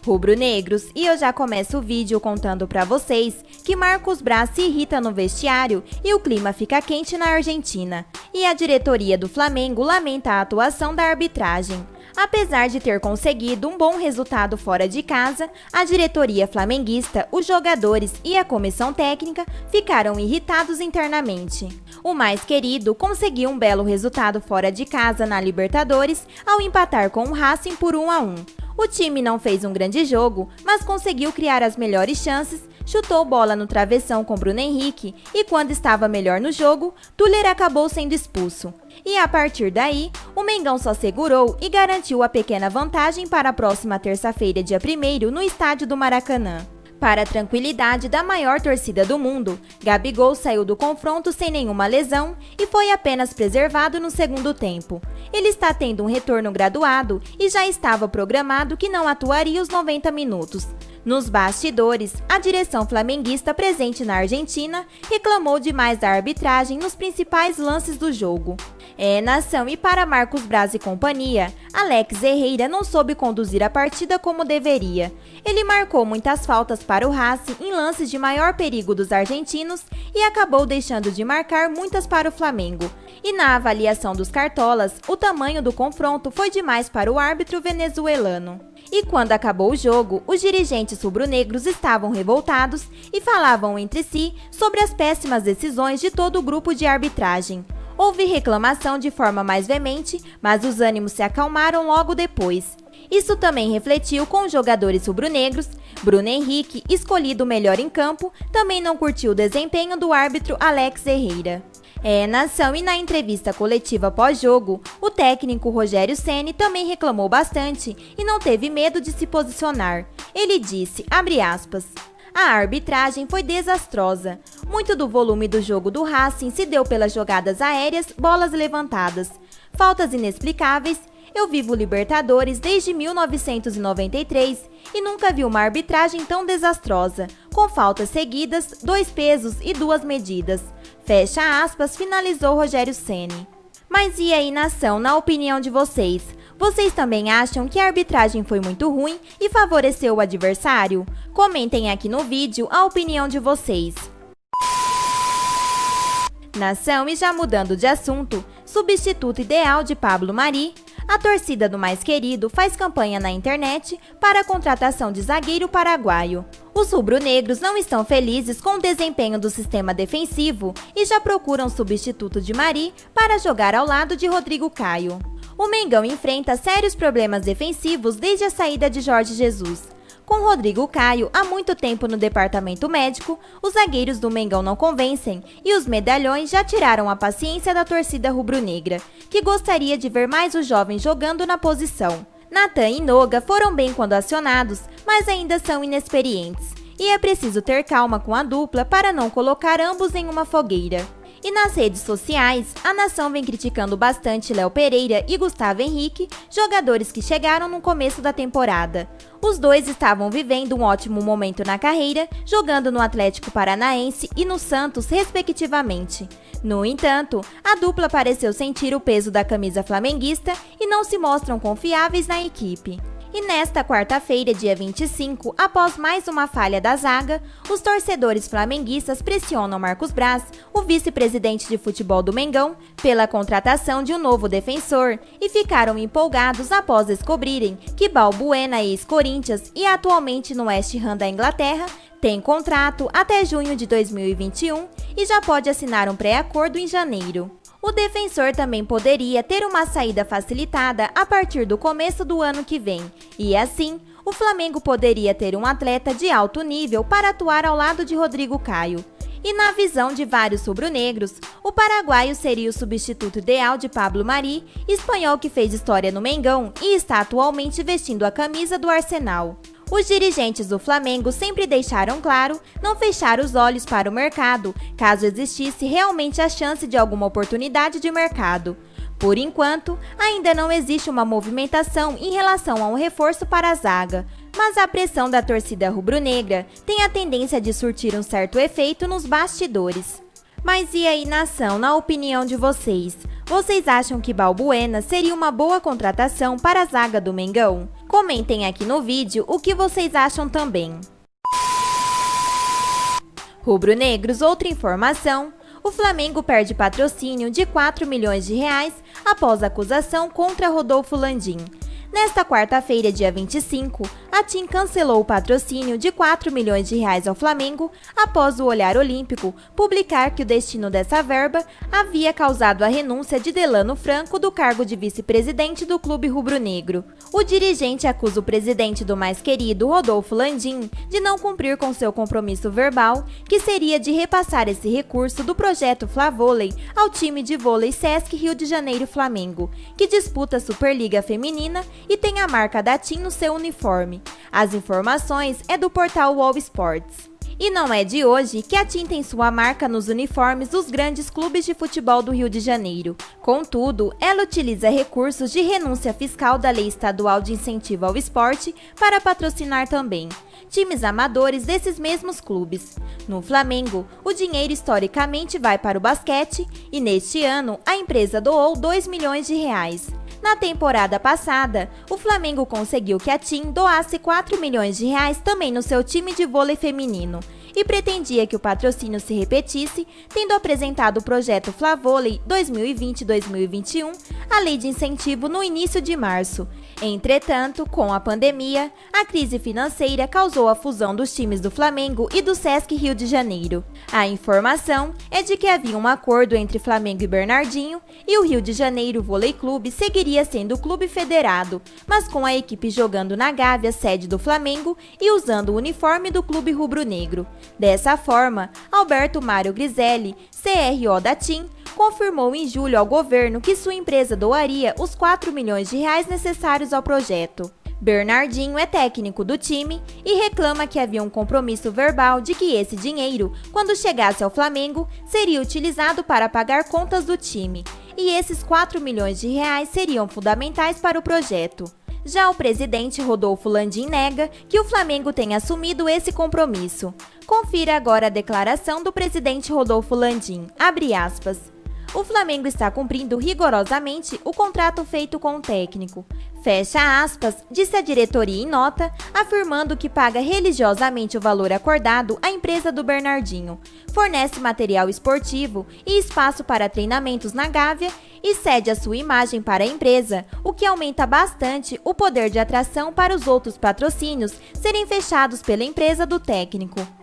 Rubro-negros, e eu já começo o vídeo contando pra vocês que Marcos Braz se irrita no vestiário e o clima fica quente na Argentina. E a diretoria do Flamengo lamenta a atuação da arbitragem. Apesar de ter conseguido um bom resultado fora de casa, a diretoria flamenguista, os jogadores e a comissão técnica ficaram irritados internamente. O mais querido conseguiu um belo resultado fora de casa na Libertadores ao empatar com o Racing por 1-1. O time não fez um grande jogo, mas conseguiu criar as melhores chances, chutou bola no travessão com Bruno Henrique e quando estava melhor no jogo, Tuller acabou sendo expulso. E a partir daí, o Mengão só segurou e garantiu a pequena vantagem para a próxima terça-feira, dia 1º, no estádio do Maracanã. Para a tranquilidade da maior torcida do mundo, Gabigol saiu do confronto sem nenhuma lesão e foi apenas preservado no segundo tempo. Ele está tendo um retorno graduado e já estava programado que não atuaria os 90 minutos. Nos bastidores, a direção flamenguista presente na Argentina reclamou demais da arbitragem nos principais lances do jogo. Nação, e para Marcos Braz e companhia, Alex Herrera não soube conduzir a partida como deveria. Ele marcou muitas faltas para o Racing em lances de maior perigo dos argentinos e acabou deixando de marcar muitas para o Flamengo. E na avaliação dos cartolas, o tamanho do confronto foi demais para o árbitro venezuelano. E quando acabou o jogo, os dirigentes rubro-negros estavam revoltados e falavam entre si sobre as péssimas decisões de todo o grupo de arbitragem. Houve reclamação de forma mais veemente, mas os ânimos se acalmaram logo depois. Isso também refletiu com os jogadores rubro-negros. Bruno Henrique, escolhido melhor em campo, também não curtiu o desempenho do árbitro Alex Herrera. Nação, e na entrevista coletiva pós-jogo, o técnico Rogério Ceni também reclamou bastante e não teve medo de se posicionar. Ele disse, abre aspas, a arbitragem foi desastrosa. Muito do volume do jogo do Racing se deu pelas jogadas aéreas, bolas levantadas, faltas inexplicáveis. Eu vivo Libertadores desde 1993 e nunca vi uma arbitragem tão desastrosa, com faltas seguidas, 2 pesos e 2 medidas. Fecha aspas, finalizou Rogério Ceni. Mas e aí, nação, na opinião de vocês? Vocês também acham que a arbitragem foi muito ruim e favoreceu o adversário? Comentem aqui no vídeo a opinião de vocês. Nação, e já mudando de assunto, substituto ideal de Pablo Mari, a torcida do mais querido faz campanha na internet para a contratação de zagueiro paraguaio. Os rubro-negros não estão felizes com o desempenho do sistema defensivo e já procuram substituto de Mari para jogar ao lado de Rodrigo Caio. O Mengão enfrenta sérios problemas defensivos desde a saída de Jorge Jesus. Com Rodrigo Caio há muito tempo no departamento médico, os zagueiros do Mengão não convencem e os medalhões já tiraram a paciência da torcida rubro-negra, que gostaria de ver mais os jovens jogando na posição. Natan e Noga foram bem quando acionados, mas ainda são inexperientes. E é preciso ter calma com a dupla para não colocar ambos em uma fogueira. E nas redes sociais, a nação vem criticando bastante Léo Pereira e Gustavo Henrique, jogadores que chegaram no começo da temporada. Os dois estavam vivendo um ótimo momento na carreira, jogando no Atlético Paranaense e no Santos, respectivamente. No entanto, a dupla pareceu sentir o peso da camisa flamenguista e não se mostram confiáveis na equipe. E nesta quarta-feira, dia 25, após mais uma falha da zaga, os torcedores flamenguistas pressionam Marcos Braz, o vice-presidente de futebol do Mengão, pela contratação de um novo defensor e ficaram empolgados após descobrirem que Balbuena, ex-Corinthians e atualmente no West Ham da Inglaterra, tem contrato até junho de 2021 e já pode assinar um pré-acordo em janeiro. O defensor também poderia ter uma saída facilitada a partir do começo do ano que vem, e assim, o Flamengo poderia ter um atleta de alto nível para atuar ao lado de Rodrigo Caio. E na visão de vários rubro-negros, o paraguaio seria o substituto ideal de Pablo Mari, espanhol que fez história no Mengão e está atualmente vestindo a camisa do Arsenal. Os dirigentes do Flamengo sempre deixaram claro não fechar os olhos para o mercado, caso existisse realmente a chance de alguma oportunidade de mercado. Por enquanto, ainda não existe uma movimentação em relação a um reforço para a zaga, mas a pressão da torcida rubro-negra tem a tendência de surtir um certo efeito nos bastidores. Mas e aí, nação, na opinião de vocês? Vocês acham que Balbuena seria uma boa contratação para a zaga do Mengão? Comentem aqui no vídeo o que vocês acham também. Rubro-negros, outra informação. O Flamengo perde patrocínio de 4 milhões de reais após acusação contra Rodolfo Landim. Nesta quarta-feira, dia 25, a TIM cancelou o patrocínio de 4 milhões de reais ao Flamengo após o Olhar Olímpico publicar que o destino dessa verba havia causado a renúncia de Delano Franco do cargo de vice-presidente do clube rubro-negro. O dirigente acusa o presidente do mais querido, Rodolfo Landim, de não cumprir com seu compromisso verbal, que seria de repassar esse recurso do projeto Flavôlei ao time de vôlei Sesc Rio de Janeiro Flamengo, que disputa a Superliga Feminina e tem a marca da TIM no seu uniforme. As informações é do portal Wall Sports. E não é de hoje que a TIM tem sua marca nos uniformes dos grandes clubes de futebol do Rio de Janeiro. Contudo, ela utiliza recursos de renúncia fiscal da Lei Estadual de Incentivo ao Esporte para patrocinar também times amadores desses mesmos clubes. No Flamengo, o dinheiro historicamente vai para o basquete e neste ano a empresa doou 2 milhões de reais. Na temporada passada, o Flamengo conseguiu que a TIM doasse 4 milhões de reais também no seu time de vôlei feminino e pretendia que o patrocínio se repetisse, tendo apresentado o projeto Flavôlei 2020-2021, a lei de incentivo no início de março. Entretanto, com a pandemia, a crise financeira causou a fusão dos times do Flamengo e do Sesc Rio de Janeiro. A informação é de que havia um acordo entre Flamengo e Bernardinho e o Rio de Janeiro Vôlei Clube seguiria sendo o clube federado, mas com a equipe jogando na Gávea, sede do Flamengo, e usando o uniforme do clube rubro-negro. Dessa forma, Alberto Mário Griselli, CRO da TIM, confirmou em julho ao governo que sua empresa doaria os 4 milhões de reais necessários ao projeto. Bernardinho é técnico do time e reclama que havia um compromisso verbal de que esse dinheiro, quando chegasse ao Flamengo, seria utilizado para pagar contas do time, e esses 4 milhões de reais seriam fundamentais para o projeto. Já o presidente Rodolfo Landim nega que o Flamengo tenha assumido esse compromisso. Confira agora a declaração do presidente Rodolfo Landim, abre aspas. O Flamengo está cumprindo rigorosamente o contrato feito com o técnico. Fecha aspas, disse a diretoria em nota, afirmando que paga religiosamente o valor acordado à empresa do Bernardinho, fornece material esportivo e espaço para treinamentos na Gávea e cede a sua imagem para a empresa, o que aumenta bastante o poder de atração para os outros patrocínios serem fechados pela empresa do técnico.